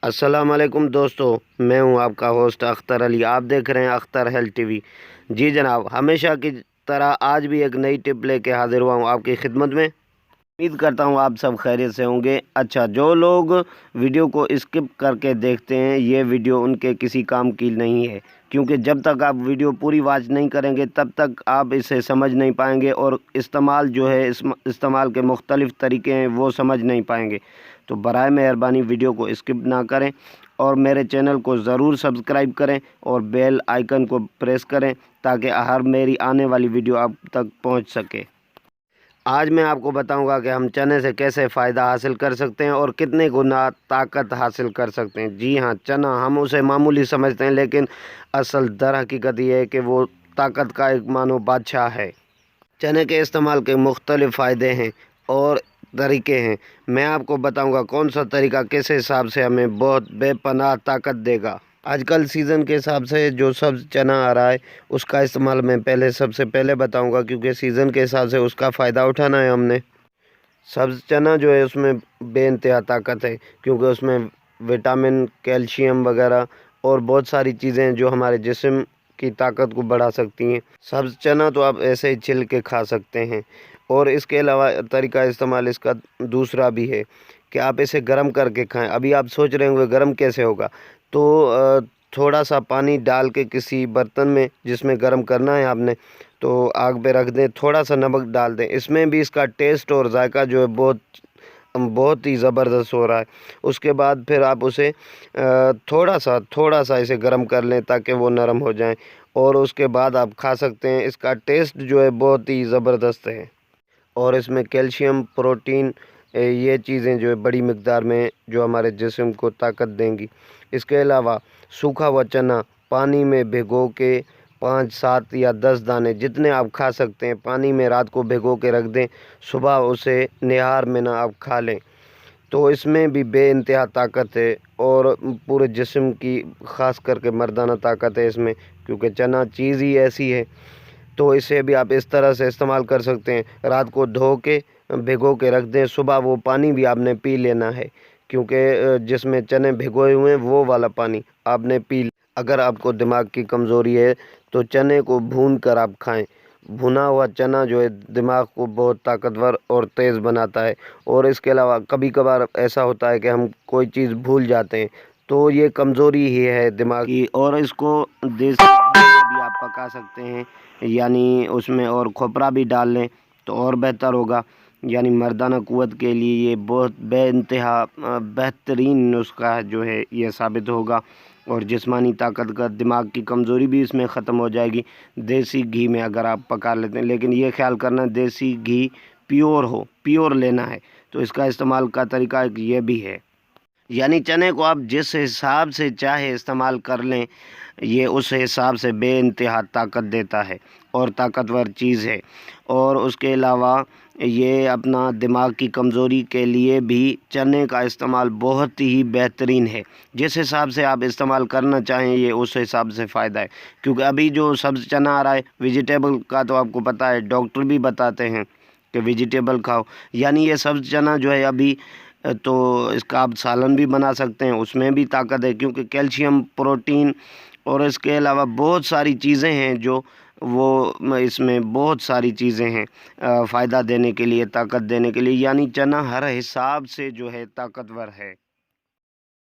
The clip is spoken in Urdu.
السلام علیکم دوستو، میں ہوں آپ کا ہوسٹ اختر علی۔ آپ دیکھ رہے ہیں اختر ہیلتھ ٹی وی۔ جی جناب، ہمیشہ کی طرح آج بھی ایک نئی ٹپ لے کے حاضر ہوا ہوں آپ کی خدمت میں۔ امید کرتا ہوں آپ سب خیریت سے ہوں گے۔ اچھا، جو لوگ ویڈیو کو اسکپ کر کے دیکھتے ہیں، یہ ویڈیو ان کے کسی کام کی نہیں ہے، کیونکہ جب تک آپ ویڈیو پوری واچ نہیں کریں گے تب تک آپ اسے سمجھ نہیں پائیں گے، اور استعمال کے مختلف طریقے ہیں وہ سمجھ نہیں پائیں گے۔ تو برائے مہربانی ویڈیو کو اسکپ نہ کریں اور میرے چینل کو ضرور سبسکرائب کریں اور بیل آئیکن کو پریس کریں تاکہ ہر میری آنے والی ویڈیو آپ تک پہنچ سکے۔ آج میں آپ کو بتاؤں گا کہ ہم چنے سے کیسے فائدہ حاصل کر سکتے ہیں اور کتنے گنا طاقت حاصل کر سکتے ہیں۔ جی ہاں، چنا ہم اسے معمولی سمجھتے ہیں، لیکن اصل در حقیقت یہ ہے کہ وہ طاقت کا ایک مانو بادشاہ ہے۔ چنے کے استعمال کے مختلف فائدے ہیں اور طریقے ہیں۔ میں آپ کو بتاؤں گا کون سا طریقہ کس حساب سے ہمیں بہت بے پناہ طاقت دے گا۔ آج کل سیزن کے حساب سے جو سبز چنا آ رہا ہے اس کا استعمال میں سب سے پہلے بتاؤں گا، کیونکہ سیزن کے حساب سے اس کا فائدہ اٹھانا ہے ہم نے۔ سبز چنا جو ہے اس میں بے انتہا طاقت ہے، کیونکہ اس میں وٹامن، کیلشیم وغیرہ اور بہت ساری چیزیں ہیں جو ہمارے جسم کی طاقت کو بڑھا سکتی ہیں۔ سبز چنا تو آپ ایسے ہی چھل کے کھا سکتے ہیں، اور اس کے علاوہ طریقہ استعمال اس کا دوسرا بھی ہے کہ آپ اسے گرم کر کے کھائیں۔ ابھی آپ سوچ رہے ہوں گے گرم کیسے ہوگا، تو تھوڑا سا پانی ڈال کے کسی برتن میں جس میں گرم کرنا ہے آپ نے، تو آگ پہ رکھ دیں، تھوڑا سا نمک ڈال دیں۔ اس میں بھی اس کا ٹیسٹ اور ذائقہ جو ہے بہت ہی زبردست ہو رہا ہے۔ اس کے بعد پھر آپ اسے تھوڑا سا اسے گرم کر لیں تاکہ وہ نرم ہو جائیں، اور اس کے بعد آپ کھا سکتے ہیں۔ اس کا ٹیسٹ جو ہے بہت ہی زبردست ہے، اور اس میں کیلشیم، پروٹین، یہ چیزیں جو ہے بڑی مقدار میں جو ہمارے جسم کو طاقت دیں گی۔ اس کے علاوہ سوکھا ہوا چنا پانی میں بھگو کے 5، 7 یا 10 دانے جتنے آپ کھا سکتے ہیں پانی میں رات کو بھگو کے رکھ دیں، صبح اسے نہار میں نہ آپ کھا لیں، تو اس میں بھی بے انتہا طاقت ہے، اور پورے جسم کی خاص کر کے مردانہ طاقت ہے اس میں، کیونکہ چنا چیز ہی ایسی ہے۔ تو اسے بھی آپ اس طرح سے استعمال کر سکتے ہیں، رات کو دھو کے بھگو کے رکھ دیں، صبح وہ پانی بھی آپ نے پی لینا ہے، کیونکہ جس میں چنے بھگوئے ہوئے ہیں وہ والا پانی آپ نے پی لیا۔ اگر آپ کو دماغ کی کمزوری ہے تو چنے کو بھون کر آپ کھائیں۔ بھنا ہوا چنا جو ہے دماغ کو بہت طاقتور اور تیز بناتا ہے، اور اس کے علاوہ کبھی کبھار ایسا ہوتا ہے کہ ہم کوئی چیز بھول جاتے ہیں، تو یہ کمزوری ہی ہے دماغ کی، اور اس کو دیسی گھی میں بھی آپ پکا سکتے ہیں، یعنی اس میں اور کھوپرا بھی ڈال لیں تو اور بہتر ہوگا۔ یعنی مردانہ قوت کے لیے یہ بہت بے انتہا بہترین نسخہ جو ہے یہ ثابت ہوگا، اور جسمانی طاقت کا، دماغ کی کمزوری بھی اس میں ختم ہو جائے گی دیسی گھی میں اگر آپ پکا لیتے ہیں۔ لیکن یہ خیال کرنا دیسی گھی پیور لینا ہے۔ تو اس کا استعمال کا طریقہ ایک یہ بھی ہے، یعنی چنے کو آپ جس حساب سے چاہے استعمال کر لیں، یہ اس حساب سے بے انتہا طاقت دیتا ہے اور طاقتور چیز ہے۔ اور اس کے علاوہ یہ اپنا دماغ کی کمزوری کے لیے بھی چنے کا استعمال بہت ہی بہترین ہے۔ جس حساب سے آپ استعمال کرنا چاہیں یہ اس حساب سے فائدہ ہے، کیونکہ ابھی جو سبز چنا آ رہا ہے ویجیٹیبل کا، تو آپ کو پتہ ہے ڈاکٹر بھی بتاتے ہیں کہ ویجیٹیبل کھاؤ، یعنی یہ سبز چنا جو ہے ابھی، تو اس کا آپ سالن بھی بنا سکتے ہیں، اس میں بھی طاقت ہے، کیونکہ کیلشیم، پروٹین اور اس کے علاوہ بہت ساری چیزیں ہیں جو اس میں بہت ساری چیزیں ہیں فائدہ دینے کے لیے، طاقت دینے کے لیے، یعنی چنا ہر حساب سے جو ہے طاقتور ہے۔